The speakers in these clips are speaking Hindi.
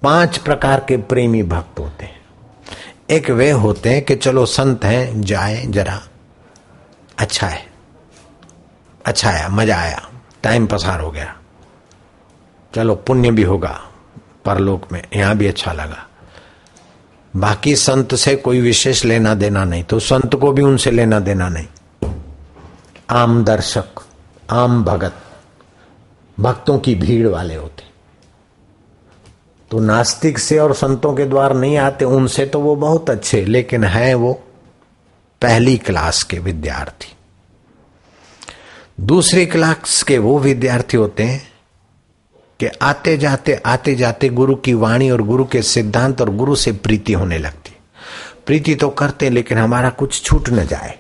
5 प्रकार के प्रेमी भक्त होते हैं। एक वे होते हैं कि चलो संत हैं, जाए जरा, अच्छा है, अच्छा आया, मजा आया, टाइम पसार हो गया, चलो पुण्य भी होगा परलोक में, यहां भी अच्छा लगा। बाकी संत से कोई विशेष लेना देना नहीं, तो संत को भी उनसे लेना देना नहीं। आम दर्शक, आम भगत, भक्तों की भीड़ वाले होते। तो नास्तिक से और संतों के द्वार नहीं आते, उनसे तो वो बहुत अच्छे, लेकिन हैं वो पहली क्लास के विद्यार्थी। दूसरी क्लास के वो विद्यार्थी होते हैं कि आते जाते गुरु की वाणी और गुरु के सिद्धांत और गुरु से प्रीति होने लगती। प्रीति तो करते लेकिन हमारा कुछ छूट न जाए,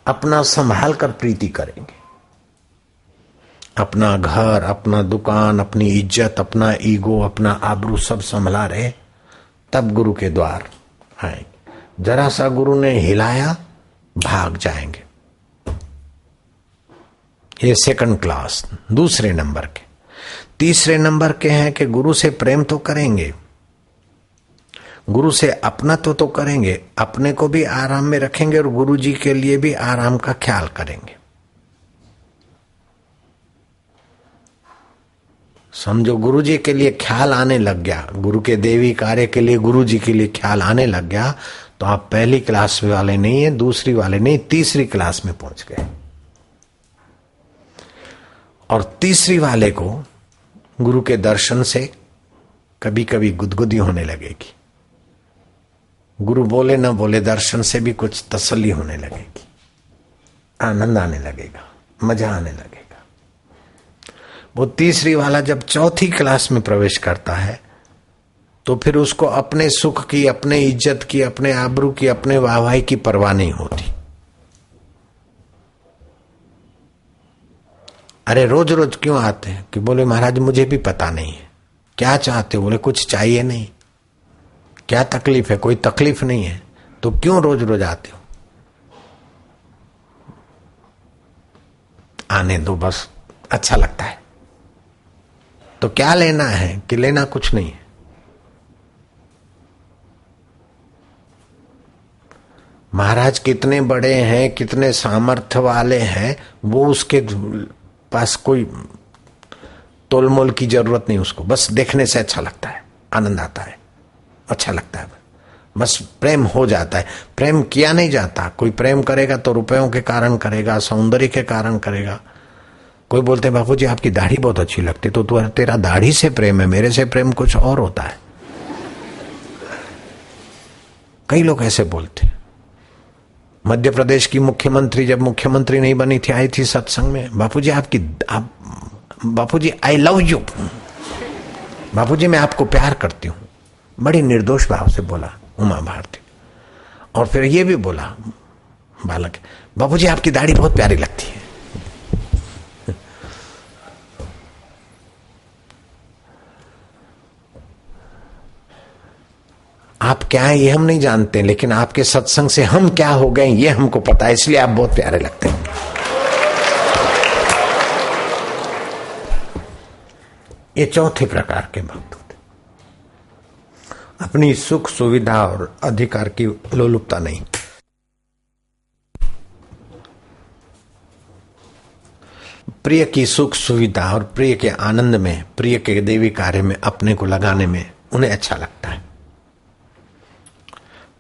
अपना संभाल कर प्रीति करेंगे। अपना घर, अपना दुकान, अपनी इज्जत, अपना ईगो, अपना आबरू सब संभला रहे, तब गुरु के द्वार आएंगे। जरा सा गुरु ने हिलाया, भाग जाएंगे। ये सेकंड क्लास, दूसरे नंबर के। तीसरे नंबर के हैं कि गुरु से प्रेम तो करेंगे, गुरु से अपना तो करेंगे, अपने को भी आराम में रखेंगे और गुरु जी के लिए भी आराम का ख्याल करेंगे। समझो गुरु जी के लिए ख्याल आने लग गया, गुरु के देवी कार्य के लिए गुरु जी के लिए ख्याल आने लग गया, तो आप पहली क्लास वाले नहीं है, दूसरी वाले नहीं, तीसरी क्लास में पहुंच गए। और तीसरी वाले को गुरु के दर्शन से कभी कभी गुदगुदी होने लगेगी। गुरु बोले न बोले, दर्शन से भी कुछ तसल्ली होने लगेगी, आनंद आने लगेगा, मजा आने लगेगा। वो तीसरी वाला जब चौथी क्लास में प्रवेश करता है तो फिर उसको अपने सुख की, अपने इज्जत की, अपने आबरू की, अपने वाहवाही की परवाह नहीं होती। अरे रोज रोज क्यों आते हैं? कि बोले महाराज मुझे भी पता नहीं है, क्या चाहते हो? बोले कुछ चाहिए नहीं। क्या तकलीफ है? कोई तकलीफ नहीं है। तो क्यों रोज रोज आते हो? आने दो बस, अच्छा लगता है। तो क्या लेना है? कि लेना कुछ नहीं है। महाराज कितने बड़े हैं, कितने सामर्थ्य वाले हैं, वो उसके पास कोई तोलमोल की जरूरत नहीं उसको, बस देखने से अच्छा लगता है, आनंद आता है, अच्छा लगता है, बस प्रेम हो जाता है। प्रेम किया नहीं जाता। कोई प्रेम करेगा तो रुपयों के कारण करेगा, सौंदर्य के कारण करेगा। कोई बोलते हैं बापू जी आपकी दाढ़ी बहुत अच्छी लगती, तो तेरा दाढ़ी से प्रेम है, मेरे से प्रेम कुछ और होता है। कई लोग ऐसे बोलते। मध्य प्रदेश की मुख्यमंत्री जब मुख्यमंत्री नहीं बनी थी, आई थी सत्संग में, बापू जी बापू जी आई लव यू, बापू जी मैं आपको प्यार करती हूँ। बड़ी निर्दोष भाव से बोला उमा भारती। और फिर ये भी बोला बालक, बापू जी आपकी दाढ़ी बहुत प्यारी लगती है। आप क्या है ये हम नहीं जानते, लेकिन आपके सत्संग से हम क्या हो गए ये हमको पता है, इसलिए आप बहुत प्यारे लगते हैं। ये चौथे प्रकार के भक्त होते, अपनी सुख सुविधा और अधिकार की लोलुपता नहीं। प्रिय की सुख सुविधा और प्रिय के आनंद में, प्रिय के देवी कार्य में अपने को लगाने में उन्हें अच्छा लगता है।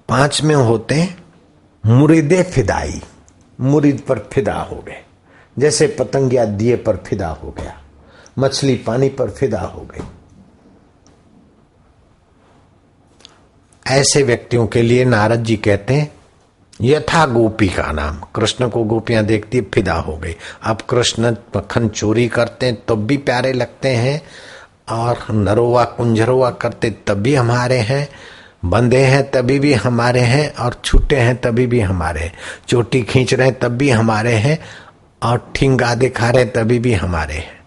5 में होते मुरीदे फिदाई, मुरीद पर फिदा हो गए। जैसे पतंगिया दिए पर फिदा हो गया, मछली पानी पर फिदा हो गई। ऐसे व्यक्तियों के लिए नारद जी कहते हैं यथा गोपी का नाम। कृष्ण को गोपियां देखती फिदा हो गई। अब कृष्ण मक्खन चोरी करते हैं तब भी प्यारे लगते हैं, और नरोवा कुंजरोवा करते तब भी हमारे हैं, बंधे हैं तभी भी हमारे हैं, और छूटे हैं तभी भी हमारे हैं, चोटी खींच रहे हैं तब भी हमारे हैं, और ठिंगा दिखा रहे तभी भी हमारे हैं।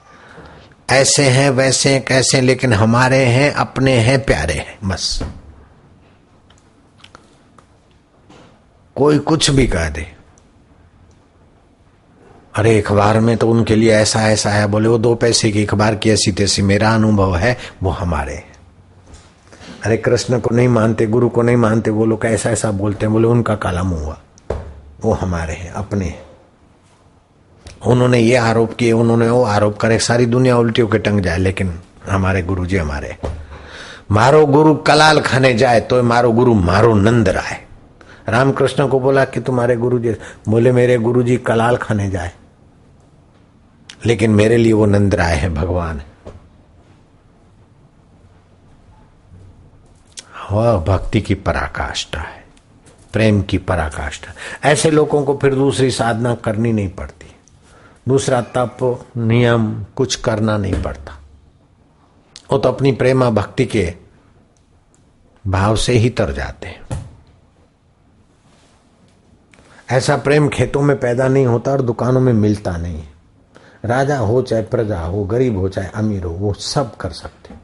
ऐसे हैं वैसे हैं कैसे, लेकिन हमारे हैं, अपने हैं, प्यारे हैं। बस कोई कुछ भी कह दे, अरे अखबार में तो उनके लिए ऐसा ऐसा है, बोले वो 2 पैसे की अखबार की ऐसी तैसी, मेरा अनुभव है वो हमारे। अरे कृष्ण को नहीं मानते, गुरु को नहीं मानते, वो लोग ऐसा ऐसा बोलते हैं, बोले उनका काला मुंह हुआ, वो हमारे हैं अपने। उन्होंने ये आरोप किए, उन्होंने वो आरोप करे, सारी दुनिया उल्टी होकर टंग जाए, लेकिन हमारे गुरु जी हमारे। मारो गुरु कलाल खाने जाए तो मारो गुरु मारो नंद राय। रामकृष्ण को बोला कि तुम्हारे गुरु जी, बोले मेरे गुरु जी कलाल खाने जाए, लेकिन मेरे लिए वो नंद राय है, भगवान है। वह भक्ति की पराकाष्ठा है, प्रेम की पराकाष्ठा। ऐसे लोगों को फिर दूसरी साधना करनी नहीं पड़ती, दूसरा तप नियम कुछ करना नहीं पड़ता, वो तो अपनी प्रेमा भक्ति के भाव से ही तर जाते हैं। ऐसा प्रेम खेतों में पैदा नहीं होता और दुकानों में मिलता नहीं है। राजा हो चाहे प्रजा हो, गरीब हो चाहे अमीर हो, वो सब कर सकते हैं।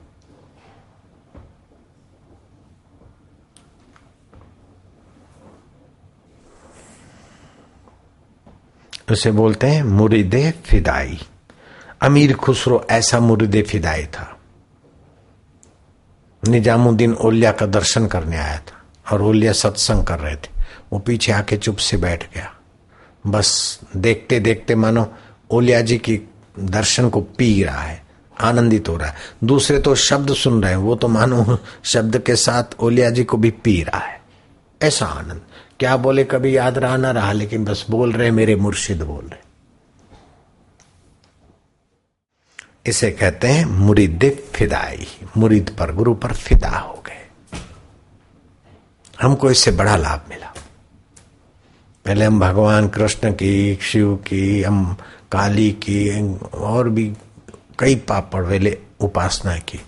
उसे बोलते हैं मुरीदे फिदाई। अमीर खुसरो ऐसा मुरीदे फिदाई था। निजामुद्दीन औलिया का दर्शन करने आया था और औलिया सत्संग कर रहे थे, वो पीछे आके चुप से बैठ गया, बस देखते देखते मानो औलिया जी की दर्शन को पी रहा है, आनंदित हो रहा है। दूसरे तो शब्द सुन रहे हैं, वो तो मानो शब्द के साथ औलिया जी को भी पी रहा है। ऐसा आनंद, क्या बोले कभी याद रहा ना रहा, लेकिन बस बोल रहे मेरे मुर्शिद बोल रहे। इसे कहते हैं मुरीद फिदाई। मुरीद पर, गुरु पर फिदा हो गए। हमको इससे बड़ा लाभ मिला। पहले हम भगवान कृष्ण की, शिव की, हम काली की और भी कई पापड़ वेले उपासना की,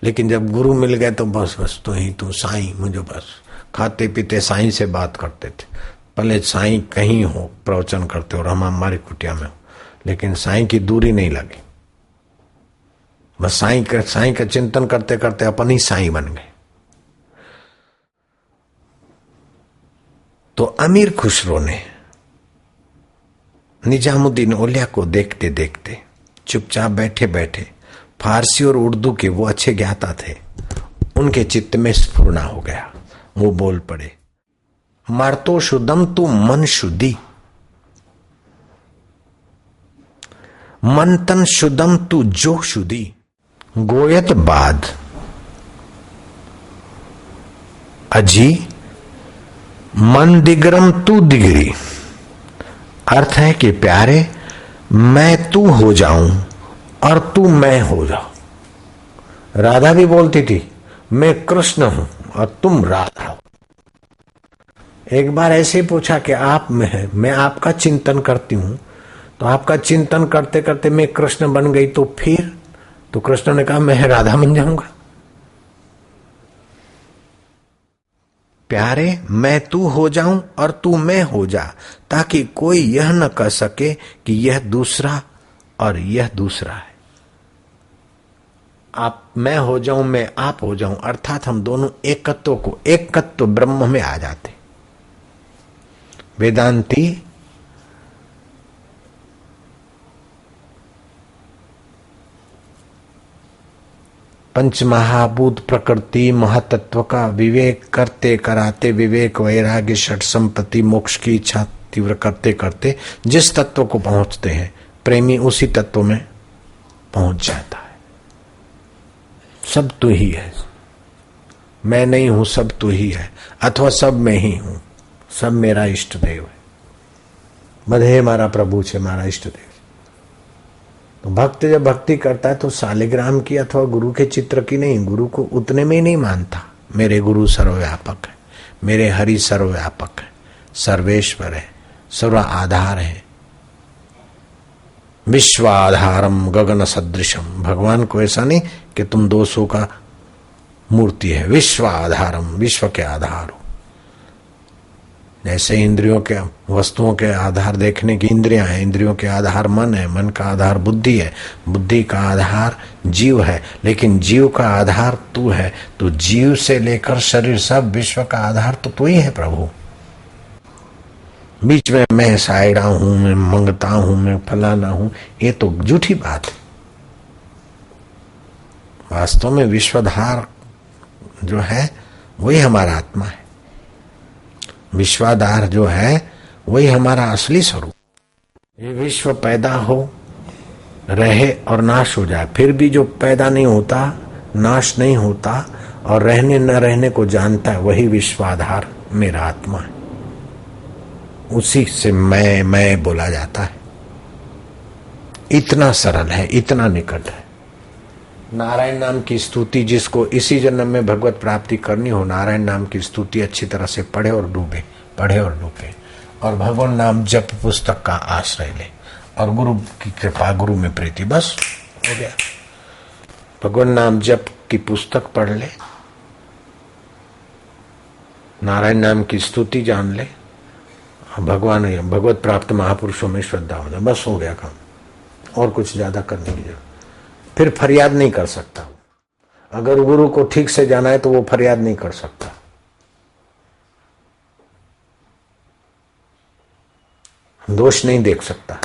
लेकिन जब गुरु मिल गए तो बस बस तो ही तू साईं, मुझे बस खाते पीते साईं से बात करते थे। पहले साईं कहीं हो प्रवचन करते और हम हमारी कुटिया में हो, लेकिन साईं की दूरी नहीं लगी। बस साईं का चिंतन करते करते अपन ही साईं बन गए। तो अमीर खुसरो ने निजामुद्दीन औलिया को देखते देखते चुपचाप बैठे बैठे, फारसी और उर्दू के वो अच्छे ज्ञाता थे, उनके चित्त में स्फुरना हो गया। वो बोल पड़े, मरतो शुद्धम तू मन शुद्धि, मन तन शुद्धम तू जो शुद्धि, गोयत बाद अजी मन दिगरम तू दिगरी। अर्थ है कि प्यारे, मैं तू हो जाऊं और तू मैं हो जाओ। राधा भी बोलती थी मैं कृष्ण हूं और तुम राधा हो। एक बार ऐसे ही पूछा कि आप मैं आपका चिंतन करती हूं, तो आपका चिंतन करते करते मैं कृष्ण बन गई, तो फिर? तो कृष्ण ने कहा मैं राधा बन जाऊंगा। प्यारे, मैं तू हो जाऊं और तू मैं हो जा, ताकि कोई यह न कह सके कि यह दूसरा और यह दूसरा है। आप मैं हो जाऊं, मैं आप हो जाऊं, अर्थात हम दोनों एकत्व ब्रह्म में आ जाते। वेदांती पंच महाभूत प्रकृति महातत्व का विवेक करते कराते, विवेक वैराग्य षट संपत्ति मोक्ष की इच्छा तीव्र करते करते जिस तत्व को पहुंचते हैं, प्रेमी उसी तत्व में पहुंच जाता है। सब तू ही है, मैं नहीं हूं, सब तू ही है, अथवा सब मैं ही हूं, सब मेरा इष्ट देव है, बधे मारा प्रभु छे मारा इष्ट देव। तो भक्त जब भक्ति करता है तो शालिग्राम की अथवा गुरु के चित्र की नहीं, गुरु को उतने में ही नहीं मानता। मेरे गुरु सर्वव्यापक है, मेरे हरि सर्वव्यापक है, सर्वेश्वर है, सर्व आधार है, विश्वाधारम गगन सदृशम। भगवान को ऐसा नहीं कि तुम 200 का मूर्ति है, विश्वाधारम, विश्व के आधार हो। जैसे इंद्रियों के वस्तुओं के आधार देखने की इंद्रियां हैं, इंद्रियों के आधार मन है, मन का आधार बुद्धि है, बुद्धि का आधार जीव है, लेकिन जीव का आधार तू है। तो जीव से लेकर शरीर सब विश्व का आधार तो तू ही है प्रभु। बीच में मैं सायरा हूं, मैं मंगता हूं, मैं फलाना हूं, ये तो झूठी बात है। वास्तव में विश्वधार जो है वही हमारा आत्मा है। विश्वाधार जो है वही हमारा असली स्वरूप। ये विश्व पैदा हो, रहे और नाश हो जाए, फिर भी जो पैदा नहीं होता, नाश नहीं होता और रहने न रहने को जानता है, वही विश्वाधार मेरा आत्मा है। उसी से मैं बोला जाता है। इतना सरल है, इतना निकट है। नारायण नाम की स्तुति, जिसको इसी जन्म में भगवत प्राप्ति करनी हो, नारायण नाम की स्तुति अच्छी तरह से पढ़े और डूबे, पढ़े और डूबे, और भगवान नाम जप पुस्तक का आश्रय ले और गुरु की कृपा, गुरु में प्रीति, बस हो गया। भगवान नाम जप की पुस्तक पढ़ ले, नारायण नाम की स्तुति जान ले, भगवान भगवत प्राप्त महापुरुषों में श्रद्धा हो जाए, बस हो गया काम। और कुछ ज्यादा करने की जरूरत, फिर फरियाद नहीं कर सकता। अगर गुरु को ठीक से जाना है तो वो फरियाद नहीं कर सकता। दोष नहीं देख सकता।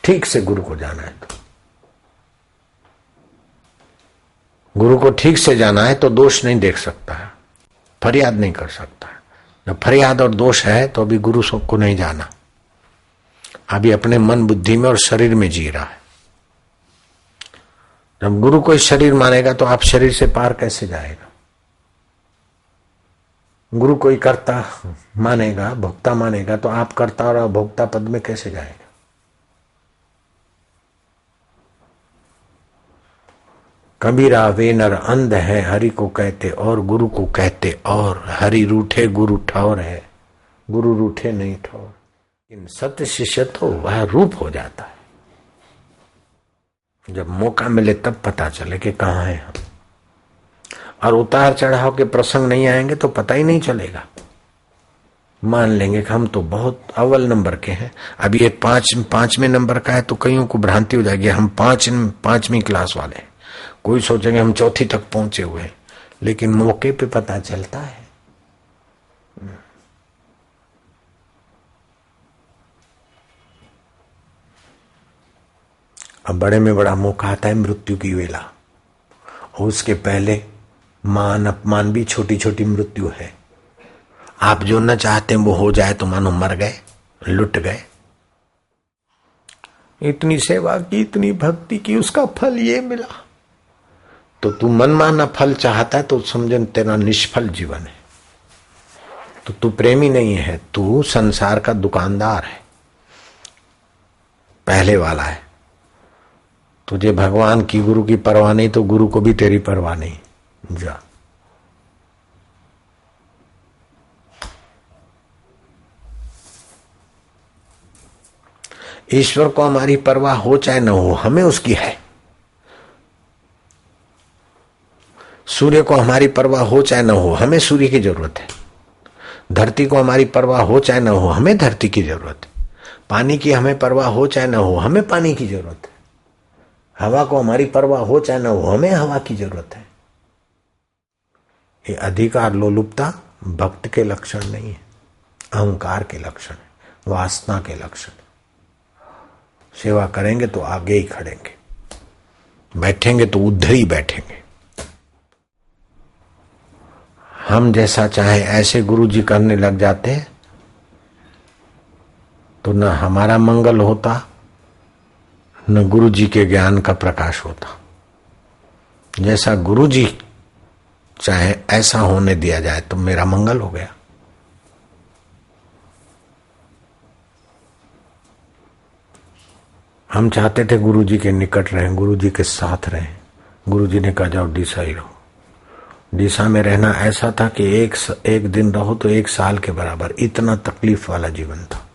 ठीक से गुरु को जाना है तो, गुरु को ठीक से जाना है तो दोष नहीं देख सकता है, फरियाद नहीं कर सकता है। जब फरियाद और दोष है तो अभी गुरु को नहीं जाना, अभी अपने मन बुद्धि में और शरीर में जी रहा है। जब गुरु को शरीर मानेगा तो आप शरीर से पार कैसे जाएगा? गुरु कोई कर्ता मानेगा, भोक्ता मानेगा, तो आप कर्ता और भोक्ता पद में कैसे जाएगा? कबीरा वे नर अंध है, हरि को कहते और गुरु को कहते और, हरि रूठे गुरु ठौर है, गुरु रूठे नहीं ठौर। इन सत्य शिष्य तो वह रूप हो जाता है। जब मौका मिले तब पता चले कि कहाँ है हम। और उतार चढ़ाव के प्रसंग नहीं आएंगे तो पता ही नहीं चलेगा। मान लेंगे कि हम तो बहुत अव्वल नंबर के हैं। अभी ये पांचवें नंबर का है तो कईयों को भ्रांति हो जाएगी, हम पांचवी क्लास वाले हैं। कोई सोचेंगे हम चौथी तक पहुंचे हुए हैं, लेकिन मौके पे पता चलता है। अब बड़े में बड़ा मौका आता है मृत्यु की वेला, और उसके पहले मान अपमान भी छोटी छोटी मृत्यु है। आप जो न चाहते वो हो जाए तो मानो मर गए, लुट गए। इतनी सेवा की, इतनी भक्ति की, उसका फल ये मिला। तो तू मनमाना फल चाहता है तो समझ तेरा निष्फल जीवन है। तो तू प्रेमी नहीं है, तू संसार का दुकानदार है, पहले वाला है। तुझे भगवान की, गुरु की परवाह नहीं तो गुरु को भी तेरी परवाह नहीं। जा, ईश्वर को हमारी परवाह हो चाहे न हो, हमें उसकी है। सूर्य को हमारी परवाह हो चाहे न हो, हमें सूर्य की जरूरत है। धरती को हमारी परवाह हो चाहे न हो, हमें धरती की जरूरत है। पानी की हमें परवाह हो चाहे न हो, हमें पानी की जरूरत है। हवा को हमारी परवाह हो चाहे न हो, हमें हवा की जरूरत है। ये अधिकार लोलुपता भक्त के लक्षण नहीं है, अहंकार के लक्षण है, वासना के लक्षण है। सेवा करेंगे तो आगे ही खड़ेंगे, बैठेंगे तो उधर ही बैठेंगे। हम जैसा चाहे ऐसे गुरु जी करने लग जाते तो न हमारा मंगल होता, न गुरु जी के ज्ञान का प्रकाश होता। जैसा गुरु जी चाहे ऐसा होने दिया जाए तो मेरा मंगल हो गया। हम चाहते थे गुरु जी के निकट रहें, गुरु जी के साथ रहें। गुरु जी ने कहा जाओ डीसा ही रहो। डीसा में रहना ऐसा था कि एक दिन रहो तो 1 साल के बराबर। इतना तकलीफ वाला जीवन था।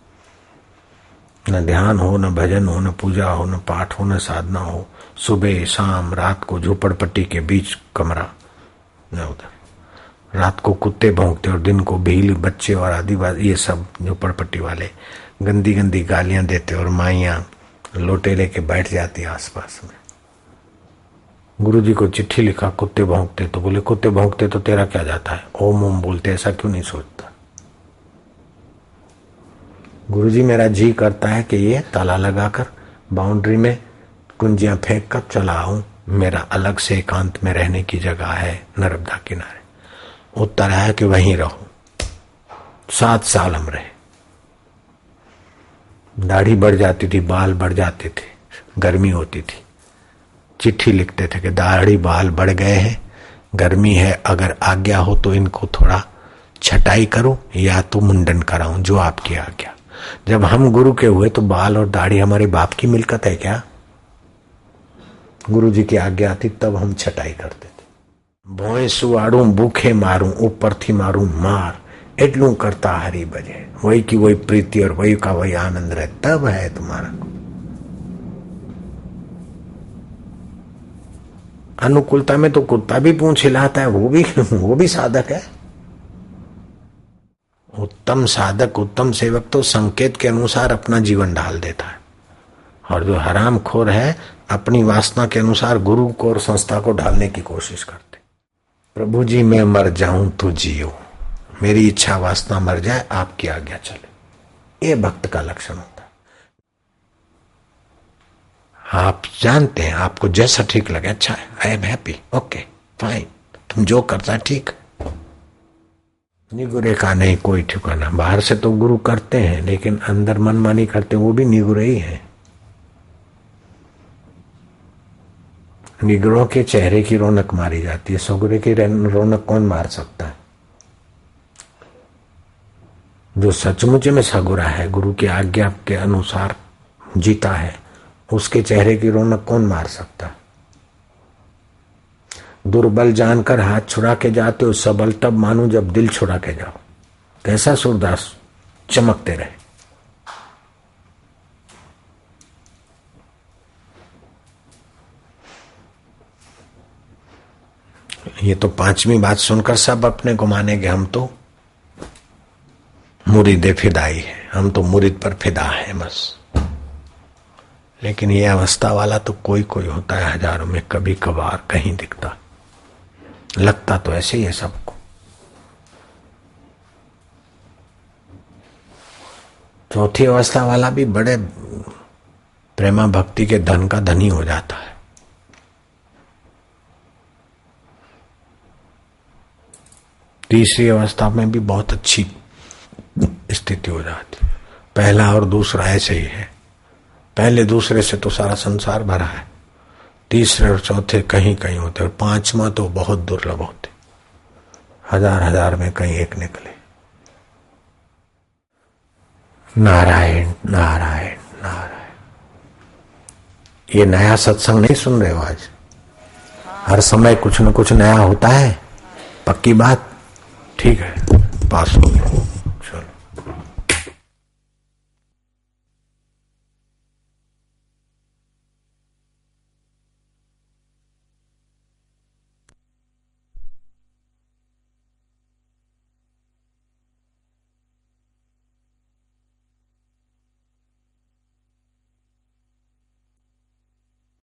न ध्यान हो, न भजन हो, न पूजा हो, न पाठ हो, न साधना हो। सुबह शाम रात को झोपड़पट्टी के बीच कमरा, न उधर। रात को कुत्ते भौंकते और दिन को भील बच्चे और आदिवासी, ये सब झोपड़पट्टी वाले गंदी गंदी गालियां देते और माइयां लोटे लेके बैठ जाती आसपास में। गुरुजी को चिट्ठी लिखा, कुत्ते भौंकते, तो बोले कुत्ते भौंकते तो तेरा क्या जाता है, ओम ओम बोलते, ऐसा क्यों नहीं सोचता। गुरुजी मेरा जी करता है कि ये ताला लगाकर बाउंड्री में कुंजियां फेंक कर चला आऊं, मेरा अलग से एकांत में रहने की जगह है नर्मदा किनारे। उत्तर आया कि वहीं रहो। 7 साल हम रहे। दाढ़ी बढ़ जाती थी, बाल बढ़ जाते थे, गर्मी होती थी। चिट्ठी लिखते थे कि दाढ़ी बाल बढ़ गए हैं, गर्मी है, अगर आज्ञा हो तो इनको थोड़ा छटाई करूं या तो मुंडन कराऊं, जो आपकी आज्ञा। जब हम गुरु के हुए तो बाल और दाढ़ी हमारे बाप की मिलकत है क्या? गुरु जी की आज्ञा आती तब हम छटाई करते थे। भोए सुवाड़ू भूखे मारूं, ऊपर थी मारूं मार, एटलू करता हरी बजे, वही की वही प्रीति और वही का वही आनंद रहे, तब है तुम्हारा। अनुकूलता में तो कुत्ता भी पूंछ हिलाता है, वो भी साधक है। उत्तम साधक, उत्तम सेवक तो संकेत के अनुसार अपना जीवन ढाल देता है, और जो हराम खोर है अपनी वासना के अनुसार गुरु को और संस्था को ढालने की कोशिश करते। प्रभु जी मैं मर जाऊं तो जियो, मेरी इच्छा वासना मर जाए, आपकी आज्ञा चले। ये भक्त का लक्षण होता है। आप जानते हैं आपको जैसा ठीक लगे, अच्छा है, I am happy, okay fine, तुम जो करता है ठीक। निगुरे का नहीं कोई ठिकाना। बाहर से तो गुरु करते हैं, लेकिन अंदर मनमानी करते, वो भी निगुरे ही है। निगुरों के चेहरे की रौनक मारी जाती है, सगुरे की रौनक कौन मार सकता है? जो सचमुच में सगुरा है, गुरु की आज्ञा के अनुसार जीता है, उसके चेहरे की रौनक कौन मार सकता है? दुर्बल जानकर हाथ छुड़ा के जाते हो, सबल तब मानो जब दिल छुड़ा के जाओ। कैसा सूरदास चमकते रहे। ये तो 5वीं बात सुनकर सब अपने को मानेंगे, हम तो मुरीदे फिदाई है, हम तो मुरीद पर फिदा है बस। लेकिन ये अवस्था वाला तो कोई कोई होता है, हजारों में कभी कभार कहीं दिखता, लगता तो ऐसे ही है सबको। चौथी अवस्था वाला भी बड़े प्रेमा भक्ति के धन का धनी हो जाता है। तीसरी अवस्था में भी बहुत अच्छी स्थिति हो जाती। पहला और दूसरा ऐसे ही है, पहले दूसरे से तो सारा संसार भरा है, तीसरे और चौथे कहीं कहीं होते, और 5वां तो बहुत दुर्लभ होते, हजार में कहीं एक निकले। नारायण नारायण नारायण। ये नया सत्संग नहीं सुन रहे हो आज? हर समय कुछ न कुछ नया होता है, पक्की बात, ठीक है, पास हो गया।